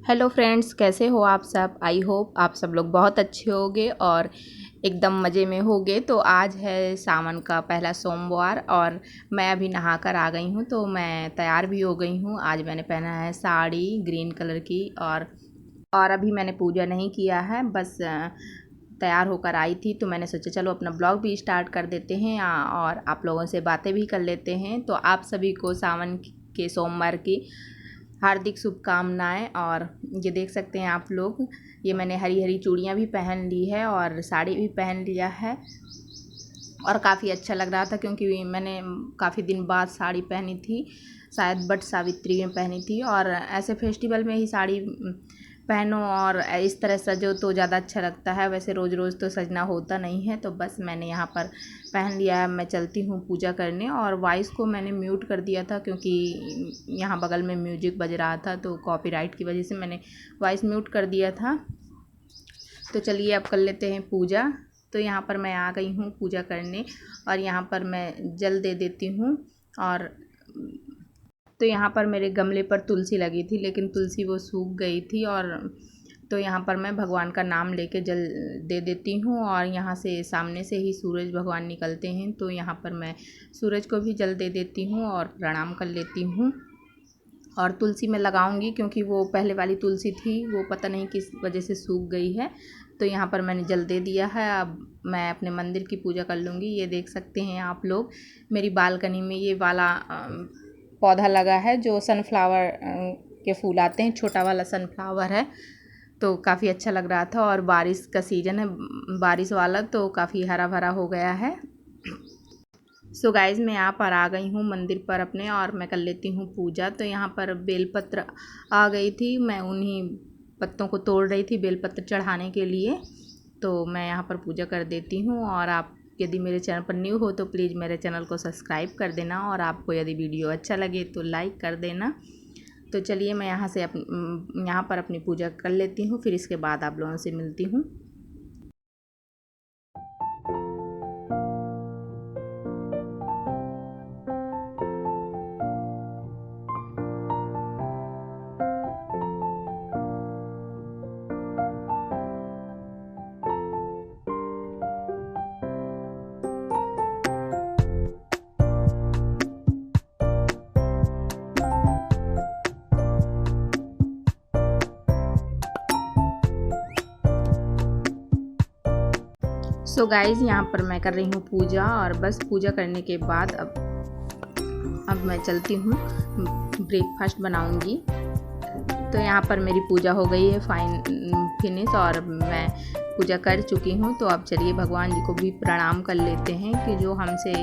Hello friends, कैसे हो आप सब। आई होप आप सब लोग बहुत अच्छे होंगे और एकदम मज़े में होंगे। तो आज है सावन का पहला सोमवार और मैं अभी नहाकर आ गई हूँ, तो मैं तैयार भी हो गई हूँ। आज मैंने पहना है साड़ी ग्रीन कलर की और अभी मैंने पूजा नहीं किया है, बस तैयार होकर आई थी। तो मैंने सोचा चलो अपना ब्लॉग भी स्टार्ट कर देते हैं और आप लोगों से बातें भी कर लेते हैं। तो आप सभी को सावन के सोमवार की हार्दिक शुभकामनाएं। और ये देख सकते हैं आप लोग, ये मैंने हरी हरी चूड़ियाँ भी पहन ली है और साड़ी भी पहन लिया है और काफ़ी अच्छा लग रहा था क्योंकि मैंने काफ़ी दिन बाद साड़ी पहनी थी, शायद बट सावित्री में पहनी थी। और ऐसे फेस्टिवल में ही साड़ी पहनो और इस तरह सजो तो ज़्यादा अच्छा लगता है। वैसे रोज़ रोज़ तो सजना होता नहीं है, तो बस मैंने यहाँ पर पहन लिया है। मैं चलती हूँ पूजा करने और वॉइस को मैंने म्यूट कर दिया था क्योंकि यहाँ बगल में म्यूजिक बज रहा था, तो कॉपीराइट की वजह से मैंने वॉइस म्यूट कर दिया था। तो चलिए अब कर लेते हैं पूजा। तो यहाँ पर मैं आ गई हूँ पूजा करने और यहाँ पर मैं जल दे देती हूँ। और तो यहाँ पर मेरे गमले पर तुलसी लगी थी, लेकिन तुलसी वो सूख गई थी। और तो यहाँ पर मैं भगवान का नाम लेके जल दे देती हूँ और यहाँ से सामने से ही सूरज भगवान निकलते हैं, तो यहाँ पर मैं सूरज को भी जल दे देती हूँ और प्रणाम कर लेती हूँ। और तुलसी मैं लगाऊंगी क्योंकि वो पहले वाली तुलसी थी, वो पता नहीं किस वजह से सूख गई है। तो यहाँ पर मैंने जल दे दिया है। अब मैं अपने मंदिर की पूजा कर लूँगी। ये देख सकते हैं आप लोग, मेरी बालकनी में ये वाला पौधा लगा है जो सनफ्लावर के फूल आते हैं, छोटा वाला सनफ्लावर है। तो काफ़ी अच्छा लग रहा था और बारिश का सीज़न है, बारिश वाला, तो काफ़ी हरा भरा हो गया है। सो गाइज़, मैं यहाँ पर आ गई हूँ मंदिर पर अपने और मैं कर लेती हूँ पूजा। तो यहाँ पर बेलपत्र आ गई थी, मैं उन्हीं पत्तों को तोड़ रही थी बेलपत्र चढ़ाने के लिए। तो मैं यहाँ पर पूजा कर देती हूँ। और आप यदि मेरे चैनल पर न्यू हो तो प्लीज़ मेरे चैनल को सब्सक्राइब कर देना और आपको यदि वीडियो अच्छा लगे तो लाइक कर देना। तो चलिए मैं यहाँ पर अपनी पूजा कर लेती हूँ, फिर इसके बाद आप लोगों से मिलती हूँ। सो गाइज़, यहाँ पर मैं कर रही हूँ पूजा और बस पूजा करने के बाद अब मैं चलती हूँ, ब्रेकफास्ट बनाऊँगी। तो यहाँ पर मेरी पूजा हो गई है फिनिश और मैं पूजा कर चुकी हूँ। तो अब चलिए भगवान जी को भी प्रणाम कर लेते हैं कि जो हमसे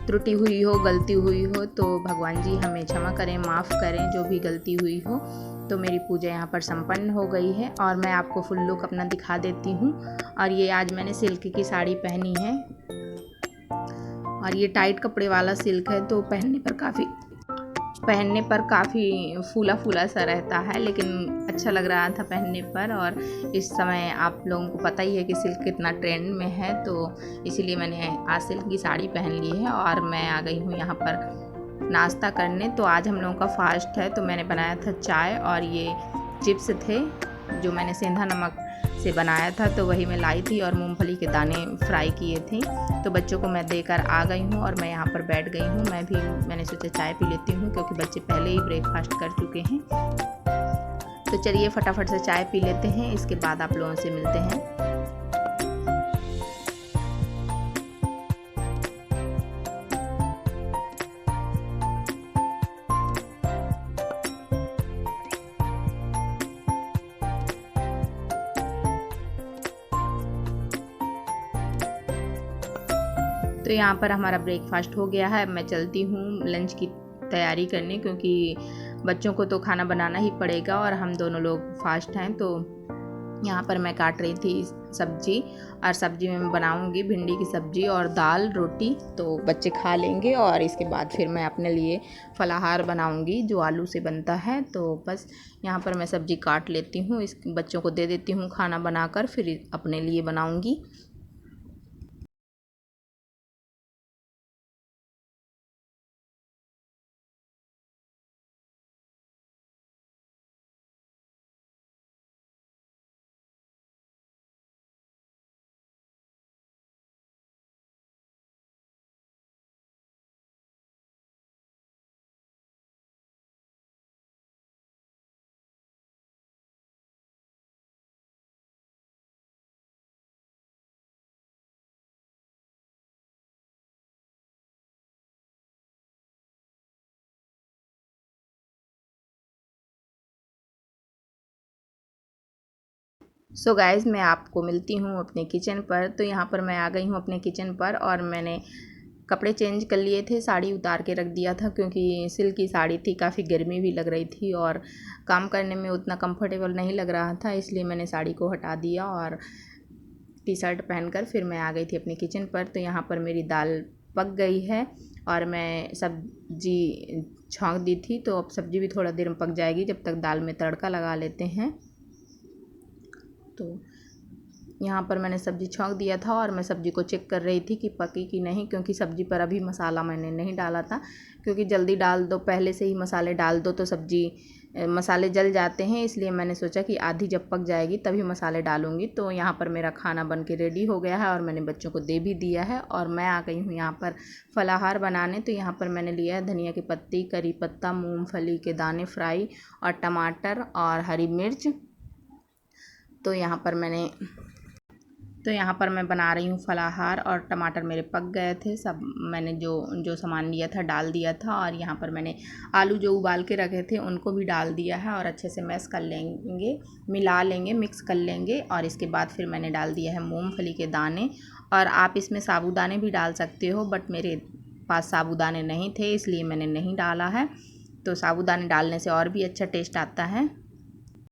त्रुटि हुई हो, गलती हुई हो, तो भगवान जी हमें क्षमा करें, माफ़ करें जो भी गलती हुई हो। तो मेरी पूजा यहाँ पर संपन्न हो गई है और मैं आपको फुल लुक अपना दिखा देती हूँ। और ये आज मैंने सिल्क की साड़ी पहनी है और ये टाइट कपड़े वाला सिल्क है, तो पहनने पर काफ़ी फूला फूला सा रहता है, लेकिन अच्छा लग रहा था पहनने पर। और इस समय आप लोगों को पता ही है कि सिल्क कितना ट्रेंड में है, तो इसीलिए मैंने आज सिल्क की साड़ी पहन ली है और मैं आ गई हूँ यहाँ पर नाश्ता करने। तो आज हम लोगों का फास्ट है, तो मैंने बनाया था चाय और ये चिप्स थे जो मैंने सेंधा नमक से बनाया था, तो वही मैं लाई थी और मूंगफली के दाने फ्राई किए थे। तो बच्चों को मैं देकर आ गई हूँ और मैं यहाँ पर बैठ गई हूँ। मैंने सोचा चाय पी लेती हूँ क्योंकि बच्चे पहले ही ब्रेकफास्ट कर चुके हैं। तो चलिए फटाफट से चाय पी लेते हैं, इसके बाद आप लोगों से मिलते हैं। तो यहाँ पर हमारा ब्रेकफास्ट हो गया है। मैं चलती हूँ लंच की तैयारी करने क्योंकि बच्चों को तो खाना बनाना ही पड़ेगा और हम दोनों लोग फास्ट हैं। तो यहाँ पर मैं काट रही थी सब्जी और सब्जी में मैं बनाऊँगी भिंडी की सब्जी और दाल रोटी, तो बच्चे खा लेंगे और इसके बाद फिर मैं अपने लिए फलाहार बनाऊँगी जो आलू से बनता है। तो बस यहाँ पर मैं सब्जी काट लेती हूँ, इस बच्चों को दे देती हूँ खाना बनाकर, फिर अपने लिए बनाऊँगी। सो गाइज़, मैं आपको मिलती हूँ अपने किचन पर। तो यहाँ पर मैं आ गई हूँ अपने किचन पर और मैंने कपड़े चेंज कर लिए थे, साड़ी उतार के रख दिया था क्योंकि सिल्क की साड़ी थी, काफ़ी गर्मी भी लग रही थी और काम करने में उतना कंफर्टेबल नहीं लग रहा था, इसलिए मैंने साड़ी को हटा दिया और टी शर्ट पहनकर फिर मैं आ गई थी अपने किचन पर। तो यहाँ पर मेरी दाल पक गई है और मैं सब्जी छौंक दी थी, तो अब सब्ज़ी भी थोड़ा देर में पक जाएगी, जब तक दाल में तड़का लगा लेते हैं। तो यहाँ पर मैंने सब्ज़ी छौंक दिया था और मैं सब्ज़ी को चेक कर रही थी कि पकी कि नहीं, क्योंकि सब्ज़ी पर अभी मसाला मैंने नहीं डाला था, क्योंकि जल्दी डाल दो, पहले से ही मसाले डाल दो तो सब्ज़ी मसाले जल जाते हैं, इसलिए मैंने सोचा कि आधी जब पक जाएगी तभी मसाले डालूँगी। तो यहाँ पर मेरा खाना बन के रेडी हो गया है और मैंने बच्चों को दे भी दिया है और मैं आ गई हूँ यहाँ पर फलाहार बनाने। तो यहाँ पर मैंने लिया है धनिया की पत्ती, करी पत्ता, मूँगफली के दाने फ्राई और टमाटर और हरी मिर्च। तो यहाँ पर मैं बना रही हूँ फलाहार और टमाटर मेरे पक गए थे सब, मैंने जो जो सामान लिया था डाल दिया था और यहाँ पर मैंने आलू जो उबाल के रखे थे उनको भी डाल दिया है और अच्छे से मैश कर लेंगे, मिला लेंगे, मिक्स कर लेंगे। और इसके बाद फिर मैंने डाल दिया है मूंगफली के दाने, और आप इसमें साबूदाने भी डाल सकते हो, बट मेरे पास साबूदाने नहीं थे इसलिए मैंने नहीं डाला है। तो साबूदाने डालने से और भी अच्छा टेस्ट आता है।